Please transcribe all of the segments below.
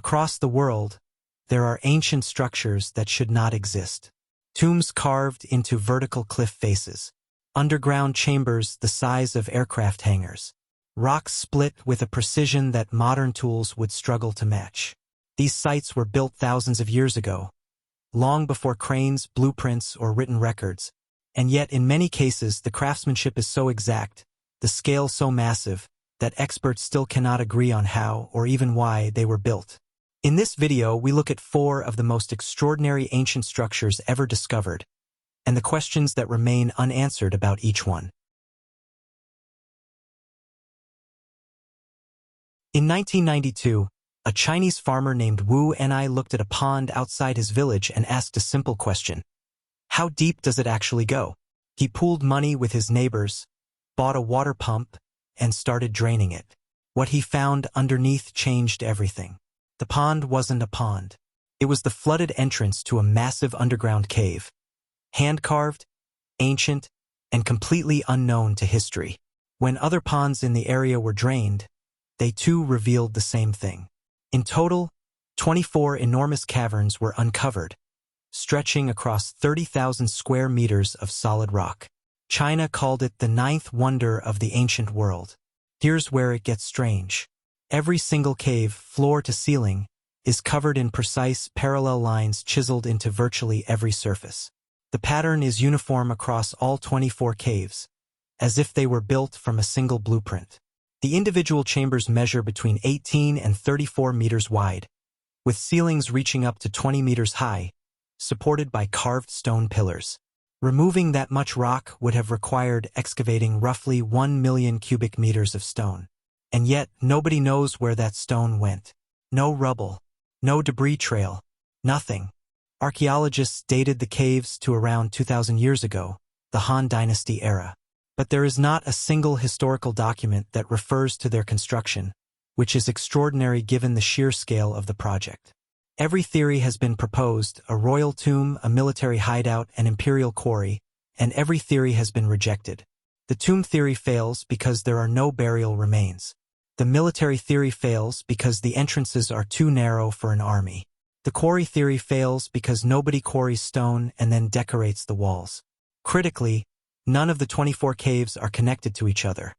Across the world, there are ancient structures that should not exist. Tombs carved into vertical cliff faces. Underground chambers the size of aircraft hangars. Rocks split with a precision that modern tools would struggle to match. These sites were built thousands of years ago, long before cranes, blueprints, or written records. And yet, in many cases, the craftsmanship is so exact, the scale so massive, that experts still cannot agree on how or even why they were built. In this video, we look at 4 of the most extraordinary ancient structures ever discovered, and the questions that remain unanswered about each one. In 1992, a Chinese farmer named Wu Enai looked at a pond outside his village and asked a simple question. How deep does it actually go? He pooled money with his neighbors, bought a water pump, and started draining it. What he found underneath changed everything. The pond wasn't a pond. It was the flooded entrance to a massive underground cave. Hand-carved, ancient, and completely unknown to history. When other ponds in the area were drained, they too revealed the same thing. In total, 24 enormous caverns were uncovered, stretching across 30,000 square meters of solid rock. China called it the 9th wonder of the ancient world. Here's where it gets strange. Every single cave, floor to ceiling, is covered in precise parallel lines chiseled into virtually every surface. The pattern is uniform across all 24 caves, as if they were built from a single blueprint. The individual chambers measure between 18 and 34 meters wide, with ceilings reaching up to 20 meters high, supported by carved stone pillars. Removing that much rock would have required excavating roughly 1 million cubic meters of stone. And yet, nobody knows where that stone went. No rubble, no debris trail, nothing. Archaeologists dated the caves to around 2,000 years ago, the Han Dynasty era. But there is not a single historical document that refers to their construction, which is extraordinary given the sheer scale of the project. Every theory has been proposed: a royal tomb, a military hideout, an imperial quarry, and every theory has been rejected. The tomb theory fails because there are no burial remains. The military theory fails because the entrances are too narrow for an army. The quarry theory fails because nobody quarries stone and then decorates the walls. Critically, none of the 24 caves are connected to each other.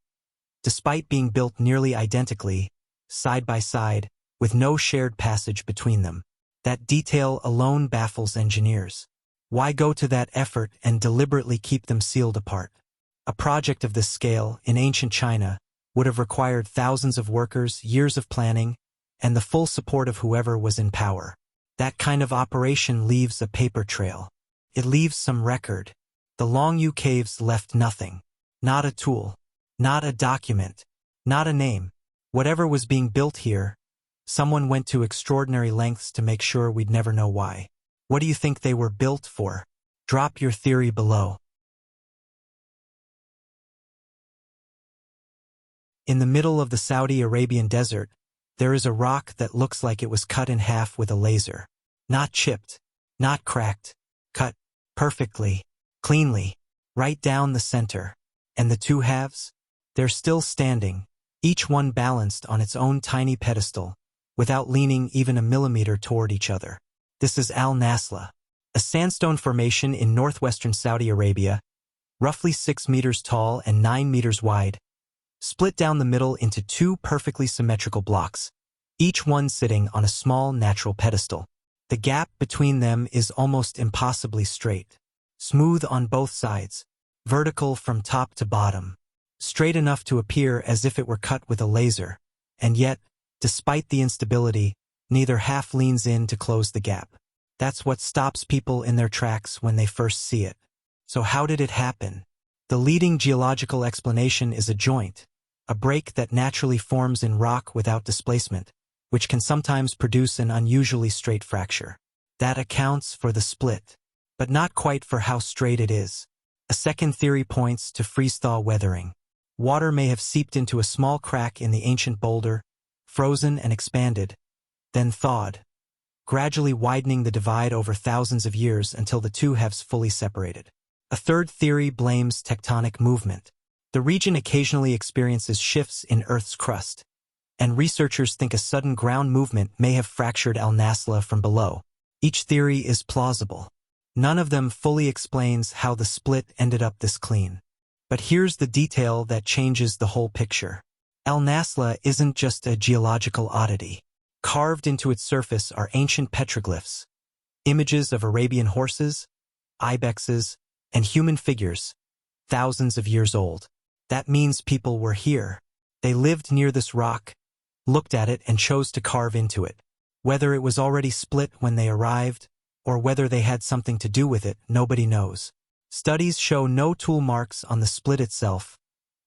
Despite being built nearly identically, side by side, with no shared passage between them. That detail alone baffles engineers. Why go to that effort and deliberately keep them sealed apart? A project of this scale, in ancient China, would have required thousands of workers, years of planning, and the full support of whoever was in power. That kind of operation leaves a paper trail. It leaves some record. The Longyou Caves left nothing. Not a tool. Not a document. Not a name. Whatever was being built here, someone went to extraordinary lengths to make sure we'd never know why. What do you think they were built for? Drop your theory below. In the middle of the Saudi Arabian desert, there is a rock that looks like it was cut in half with a laser. Not chipped, not cracked, cut perfectly, cleanly, right down the center. And the two halves? They're still standing, each one balanced on its own tiny pedestal, without leaning even a millimeter toward each other. This is Naslaa, a sandstone formation in northwestern Saudi Arabia, roughly 6 meters tall and 9 meters wide, split down the middle into 2 perfectly symmetrical blocks, each one sitting on a small natural pedestal. The gap between them is almost impossibly straight, smooth on both sides, vertical from top to bottom, straight enough to appear as if it were cut with a laser, and yet, despite the instability, neither half leans in to close the gap. That's what stops people in their tracks when they first see it. So how did it happen? The leading geological explanation is a joint, a break that naturally forms in rock without displacement, which can sometimes produce an unusually straight fracture. That accounts for the split, but not quite for how straight it is. A second theory points to freeze-thaw weathering. Water may have seeped into a small crack in the ancient boulder, frozen and expanded, then thawed, gradually widening the divide over thousands of years until the two halves fully separated. A third theory blames tectonic movement. The region occasionally experiences shifts in Earth's crust, and researchers think a sudden ground movement may have fractured Naslaa from below. Each theory is plausible. None of them fully explains how the split ended up this clean. But here's the detail that changes the whole picture. Naslaa isn't just a geological oddity. Carved into its surface are ancient petroglyphs, images of Arabian horses, ibexes, and human figures, thousands of years old. That means people were here. They lived near this rock, looked at it, and chose to carve into it. Whether it was already split when they arrived, or whether they had something to do with it, nobody knows. Studies show no tool marks on the split itself,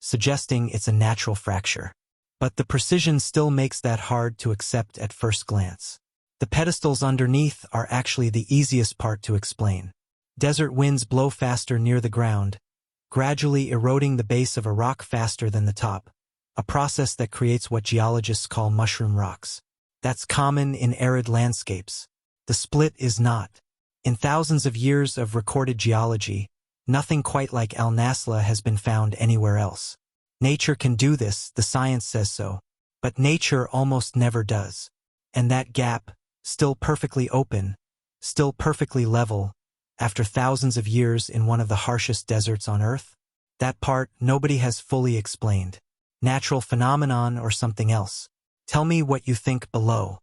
suggesting it's a natural fracture. But the precision still makes that hard to accept at first glance. The pedestals underneath are actually the easiest part to explain. Desert winds blow faster near the ground, gradually eroding the base of a rock faster than the top, a process that creates what geologists call mushroom rocks. That's common in arid landscapes. The split is not. In thousands of years of recorded geology, nothing quite like Naslaa has been found anywhere else. Nature can do this, the science says so, but nature almost never does. And that gap, still perfectly open, still perfectly level, after thousands of years in one of the harshest deserts on Earth, that part nobody has fully explained. Natural phenomenon or something else? Tell me what you think below.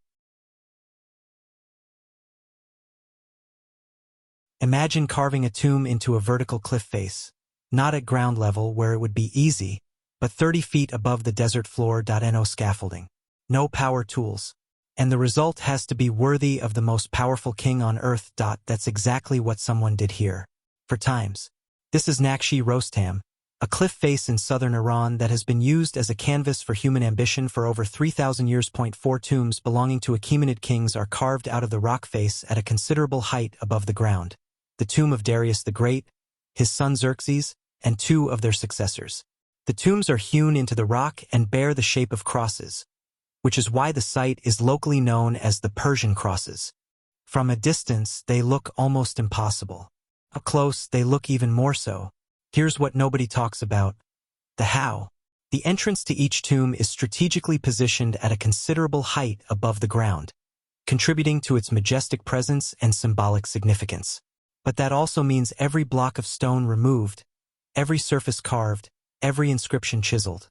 Imagine carving a tomb into a vertical cliff face, not at ground level where it would be easy, but 30 feet above the desert floor. No scaffolding, no power tools, and the result has to be worthy of the most powerful king on earth. That's exactly what someone did here. For times. This is Naqsh-e Rostam, a cliff face in southern Iran that has been used as a canvas for human ambition for over 3,000 years. 4 tombs belonging to Achaemenid kings are carved out of the rock face at a considerable height above the ground. The tomb of Darius the Great, his son Xerxes, and 2 of their successors. The tombs are hewn into the rock and bear the shape of crosses, which is why the site is locally known as the Persian crosses. From a distance, they look almost impossible. Up close, they look even more so. Here's what nobody talks about: the how. The entrance to each tomb is strategically positioned at a considerable height above the ground, contributing to its majestic presence and symbolic significance. But that also means every block of stone removed, every surface carved, every inscription chiseled.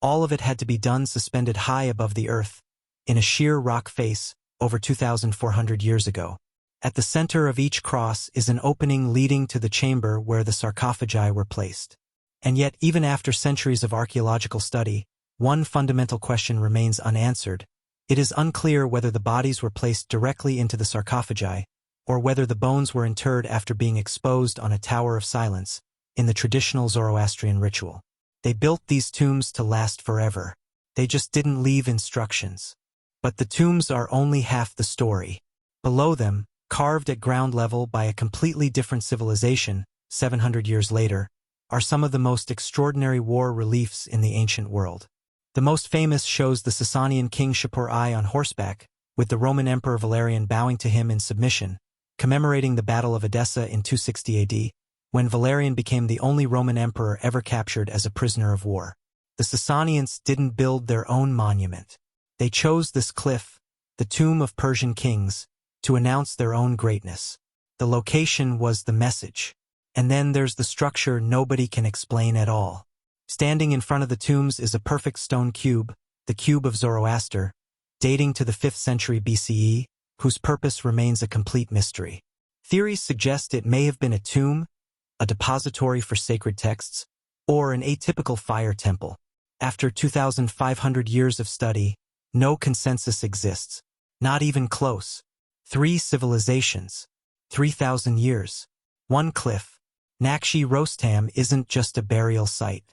All of it had to be done suspended high above the earth, in a sheer rock face, over 2,400 years ago. At the center of each cross is an opening leading to the chamber where the sarcophagi were placed. And yet, even after centuries of archaeological study, one fundamental question remains unanswered. It is unclear whether the bodies were placed directly into the sarcophagi, or whether the bones were interred after being exposed on a tower of silence, in the traditional Zoroastrian ritual. They built these tombs to last forever. They just didn't leave instructions. But the tombs are only half the story. Below them, carved at ground level by a completely different civilization, 700 years later, are some of the most extraordinary war reliefs in the ancient world. The most famous shows the Sasanian king Shapur I on horseback, with the Roman Emperor Valerian bowing to him in submission, commemorating the Battle of Edessa in 260 AD, when Valerian became the only Roman emperor ever captured as a prisoner of war. The Sasanians didn't build their own monument. They chose this cliff, the tomb of Persian kings, to announce their own greatness. The location was the message. And then there's the structure nobody can explain at all. Standing in front of the tombs is a perfect stone cube, the cube of Zoroaster, dating to the 5th century BCE, whose purpose remains a complete mystery. Theories suggest it may have been a tomb, a depository for sacred texts, or an atypical fire temple. After 2,500 years of study, no consensus exists, not even close. 3 civilizations, 3,000 years, 1 cliff. Naqsh-e Rostam isn't just a burial site.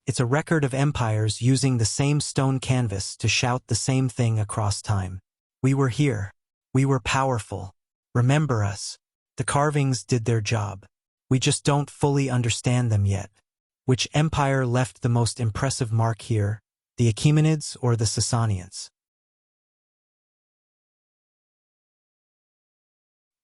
It's a record of empires using the same stone canvas to shout the same thing across time. We were here. We were powerful. Remember us. The carvings did their job. We just don't fully understand them yet. Which empire left the most impressive mark here, the Achaemenids or the Sasanians?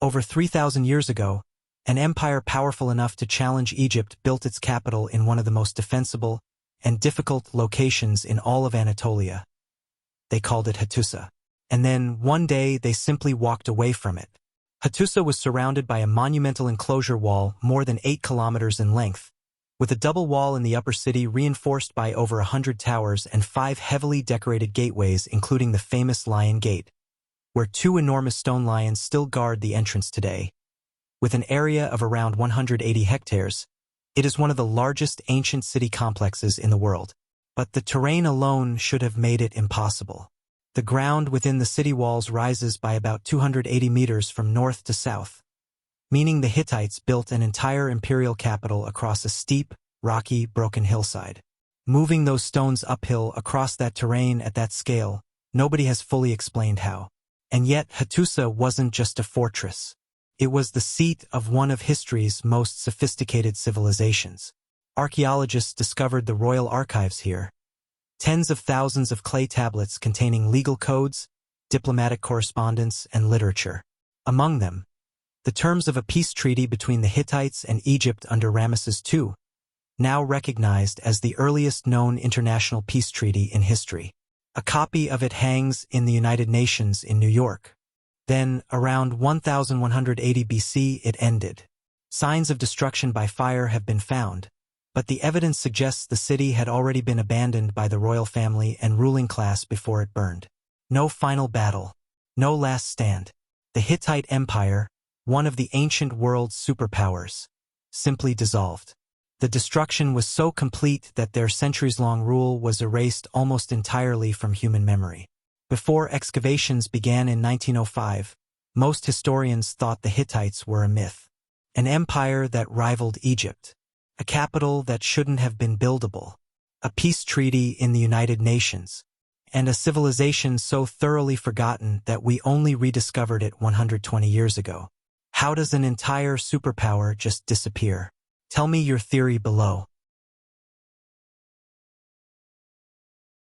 Over 3,000 years ago, an empire powerful enough to challenge Egypt built its capital in one of the most defensible and difficult locations in all of Anatolia, They called it Hattusa. And then, one day, they simply walked away from it. Hattusa was surrounded by a monumental enclosure wall more than 8 kilometers in length, with a double wall in the upper city reinforced by over 100 towers and 5 heavily decorated gateways, including the famous Lion Gate, where 2 enormous stone lions still guard the entrance today. With an area of around 180 hectares, it is one of the largest ancient city complexes in the world. But the terrain alone should have made it impossible. The ground within the city walls rises by about 280 meters from north to south, meaning the Hittites built an entire imperial capital across a steep, rocky, broken hillside. Moving those stones uphill across that terrain at that scale, nobody has fully explained how. And yet, Hattusa wasn't just a fortress. It was the seat of one of history's most sophisticated civilizations. Archaeologists discovered the royal archives here. Tens of thousands of clay tablets containing legal codes, diplomatic correspondence, and literature. Among them, the terms of a peace treaty between the Hittites and Egypt under Ramesses II, now recognized as the earliest known international peace treaty in history. A copy of it hangs in the United Nations in New York. Then, around 1180 BC, it ended. Signs of destruction by fire have been found, but the evidence suggests the city had already been abandoned by the royal family and ruling class before it burned. No final battle. No last stand. The Hittite Empire, one of the ancient world's superpowers, simply dissolved. The destruction was so complete that their centuries-long rule was erased almost entirely from human memory. Before excavations began in 1905, most historians thought the Hittites were a myth. An empire that rivaled Egypt. A capital that shouldn't have been buildable. A peace treaty in the United Nations. And a civilization so thoroughly forgotten that we only rediscovered it 120 years ago. How does an entire superpower just disappear? Tell me your theory below.